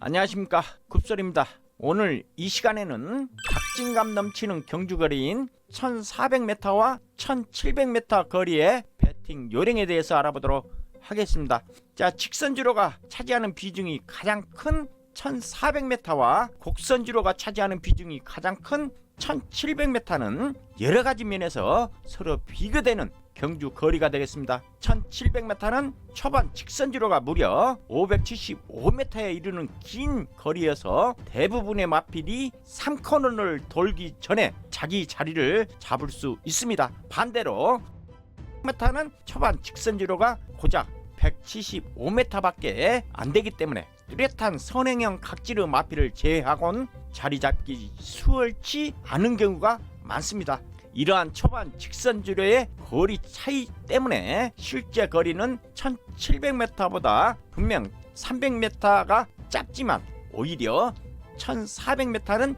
안녕하십니까, 굽솔입니다. 오늘 이 시간에는 박진감 넘치는 경주거리인 1400m와 1700m 거리의 배팅 요령에 대해서 알아보도록 하겠습니다. 자, 직선주로가 차지하는 비중이 가장 큰 1400m와 곡선주로가 차지하는 비중이 가장 큰 1700m는 여러가지 면에서 서로 비교되는 경주 거리가 되겠습니다. 1700m는 초반 직선주로가 무려 575m에 이르는 긴 거리여서 대부분의 마필이 3코너를 돌기 전에 자기 자리를 잡을 수 있습니다. 반대로 100m는 초반 직선주로가 고작 175m밖에 안 되기 때문에 뚜렷한 선행형 각지르 마필을 제외하고는 자리 잡기 수월치 않은 경우가 많습니다. 이러한 초반 직선주로의 거리 차이 때문에 실제 거리는 1700m보다 분명 300m가 짧지만 오히려 1400m는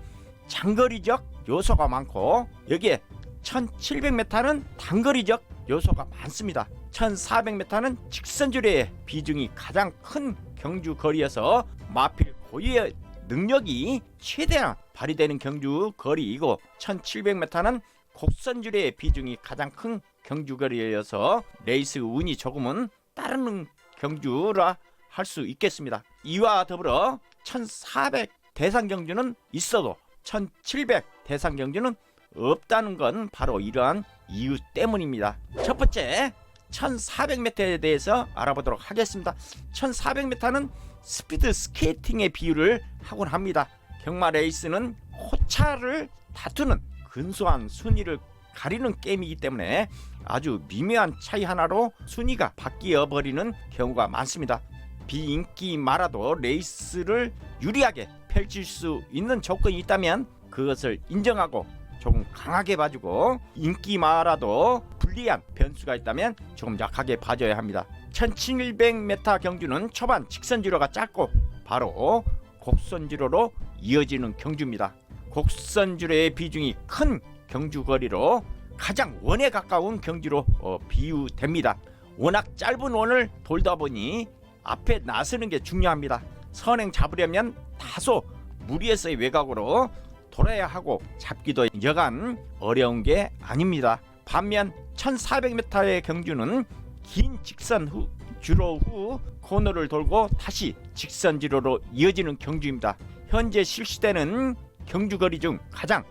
장거리적 요소가 많고 여기에 1700m는 단거리적 요소가 많습니다. 1400m는 직선주로의 비중이 가장 큰 경주 거리여서 마필 고유의 능력이 최대한 발휘되는 경주 거리이고 1700m는 곡선주로의 비중이 가장 큰 경주거리여서 레이스 운이 조금은 따르는 경주라 할 수 있겠습니다. 이와 더불어 1400 대상 경주는 있어도 1700 대상 경주는 없다는 건 바로 이러한 이유 때문입니다. 첫 번째, 1400m에 대해서 알아보도록 하겠습니다. 1400m는 스피드 스케이팅의 비유를 하곤 합니다. 경마 레이스는 호차를 다투는 근소한 순위를 가리는 게임이기 때문에 아주 미묘한 차이 하나로 순위가 바뀌어 버리는 경우가 많습니다. 비인기 마라도 레이스를 유리하게 펼칠 수 있는 조건이 있다면 그것을 인정하고 조금 강하게 봐주고, 인기 마라도 불리한 변수가 있다면 조금 약하게 봐줘야 합니다. 1700m 경주는 초반 직선주로가 짧고 바로 곡선주로로 이어지는 경주입니다. 곡선주로의 비중이 큰 경주거리로 가장 원에 가까운 경주로 비유됩니다. 워낙 짧은 원을 돌다 보니 앞에 나서는 게 중요합니다. 선행 잡으려면 다소 무리해서의 외곽으로 돌아야 하고 잡기도 여간 어려운 게 아닙니다. 반면 1400m의 경주는 긴 직선 주로 후 코너를 돌고 다시 직선 주로로 이어지는 경주입니다. 현재 실시되는 경주거리 중 가장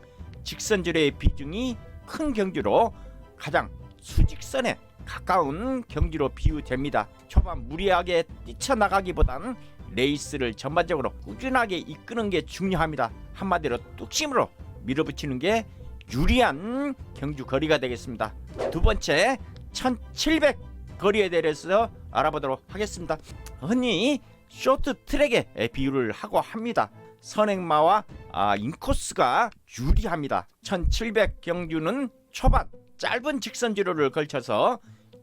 직선주로의 비중이 큰 경주로 가장 수직선에 가까운 경주로 비유됩니다. 초반 무리하게 뛰쳐나가기보다는 레이스를 전반적으로 꾸준하게 이끄는 게 중요합니다. 한마디로 뚝심으로 밀어붙이는 게 유리한 경주 거리가 되겠습니다. 두 번째, 1700 거리에 대해서 알아보도록 하겠습니다. 흔히 쇼트 트랙에 비유를 하고 합니다. 선행마와 인코스가 유리합니다. 1700 경주는 초반 짧은 직선주로를 걸쳐서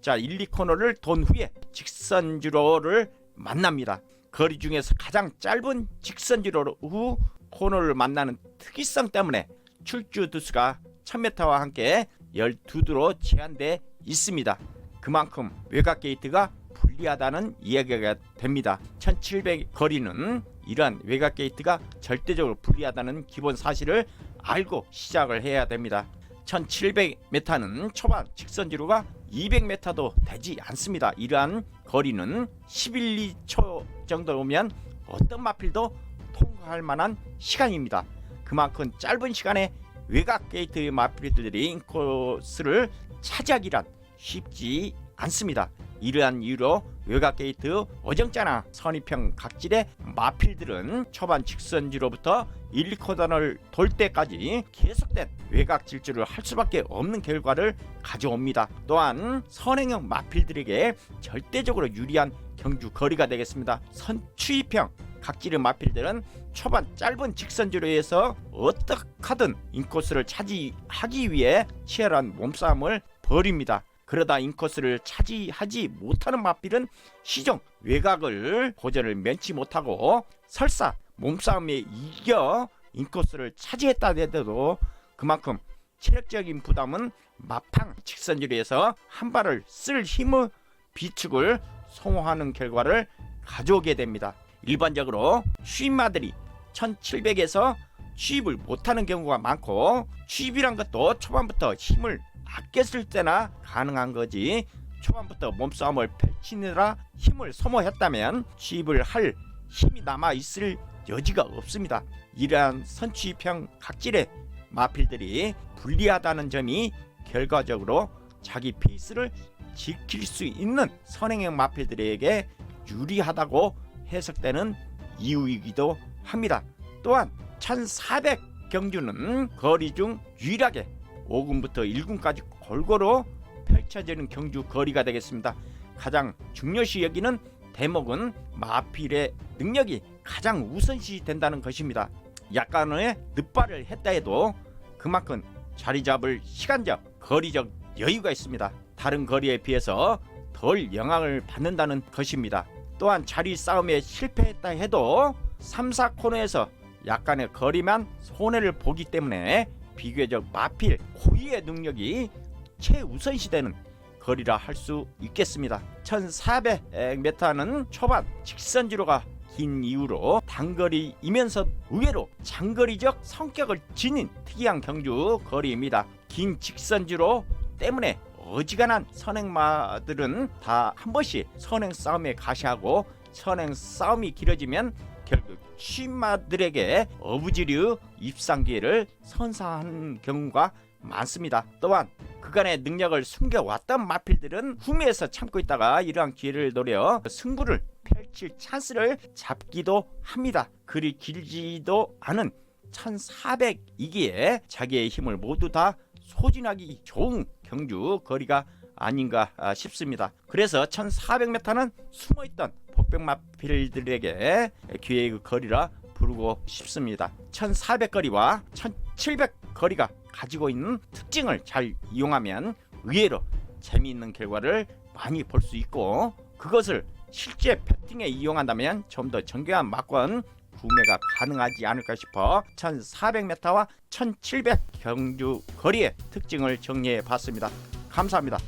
1, 2코너를 돈 후에 직선주로를 만납니다. 거리 중에서 가장 짧은 직선주로 후 코너를 만나는 특이성 때문에 출주 두수가 1000m와 함께 12두로 제한되어 있습니다. 그만큼 외곽 게이트가 불리하다는 이야기가 됩니다. 1700 거리는 이러한 외곽 게이트가 절대적으로 불리하다는 기본 사실을 알고 시작을 해야 됩니다. 1700m는 초반 직선주로가 200m도 되지 않습니다. 이러한 거리는 11, 2초 정도면 어떤 마필도 통과할 만한 시간입니다. 그만큼 짧은 시간에 외곽 게이트의 마필들이 인코스를 차지하기란 쉽지 않습니다. 이러한 이유로 외곽 게이트 어정자나 선입형 각질의 마필들은 초반 직선주로부터 1, 2코너를 돌 때까지 계속된 외곽 질주를 할 수밖에 없는 결과를 가져옵니다. 또한 선행형 마필들에게 절대적으로 유리한 경주 거리가 되겠습니다. 선추입형 각질의 마필들은 초반 짧은 직선주로에서 어떻게든 인코스를 차지하기 위해 치열한 몸싸움을 벌입니다. 그러다 인코스를 차지하지 못하는 마필은 시종 외곽을 고전을 면치 못하고 설사 몸싸움에 이겨 인코스를 차지했다 해도 그만큼 체력적인 부담은 마팡 직선주로에서 한 발을 쓸 힘의 비축을 소모하는 결과를 가져오게 됩니다. 일반적으로 취입마들이 1700에서 취입을 못하는 경우가 많고, 취입이란 것도 초반부터 힘을 아껴 쓸 때나 가능한 거지, 초반부터 몸싸움을 펼치느라 힘을 소모했다면 취입을 할 힘이 남아 있을 여지가 없습니다. 이러한 선취입형 각질의 마필들이 불리하다는 점이 결과적으로 자기 페이스를 지킬 수 있는 선행형 마필들에게 유리하다고 해석되는 이유이기도 합니다. 또한 1400 경주는 거리 중 유일하게 5군부터 1군까지 골고루 펼쳐지는 경주 거리가 되겠습니다. 가장 중요시 여기는 대목은 마필의 능력이 가장 우선시 된다는 것입니다. 약간의 늦발을 했다 해도 그만큼 자리 잡을 시간적, 거리적 여유가 있습니다. 다른 거리에 비해서 덜 영향을 받는다는 것입니다. 또한 자리 싸움에 실패했다 해도 3, 4코너에서 약간의 거리만 손해를 보기 때문에 비교적 마필 고유의 능력이 최우선시되는 거리라 할 수 있겠습니다. 1400m는 초반 직선주로가 긴 이후로 단거리이면서 의외로 장거리적 성격을 지닌 특이한 경주 거리입니다. 긴 직선주로 때문에 어지간한 선행마들은 다 한 번씩 선행 싸움에 가시하고, 선행 싸움이 길어지면 결국 취입마들에게 어부지류 입상 기회를 선사하는 경우가 많습니다. 또한 그간의 능력을 숨겨왔던 마필들은 후미에서 참고 있다가 이러한 기회를 노려 승부를 펼칠 찬스를 잡기도 합니다. 그리 길지도 않은 1400이기에 자기의 힘을 모두 다 소진하기 좋은 경주 거리가 아닌가 싶습니다. 그래서 1400m는 숨어있던 복병마필들에게 기회의 거리라 부르고 싶습니다. 1400 거리와 1700 거리가 가지고 있는 특징을 잘 이용하면 의외로 재미있는 결과를 많이 볼 수 있고, 그것을 실제 배팅에 이용한다면 좀 더 정교한 막권 구매가 가능하지 않을까 싶어 1400m와 1700 경주 거리의 특징을 정리해 봤습니다. 감사합니다.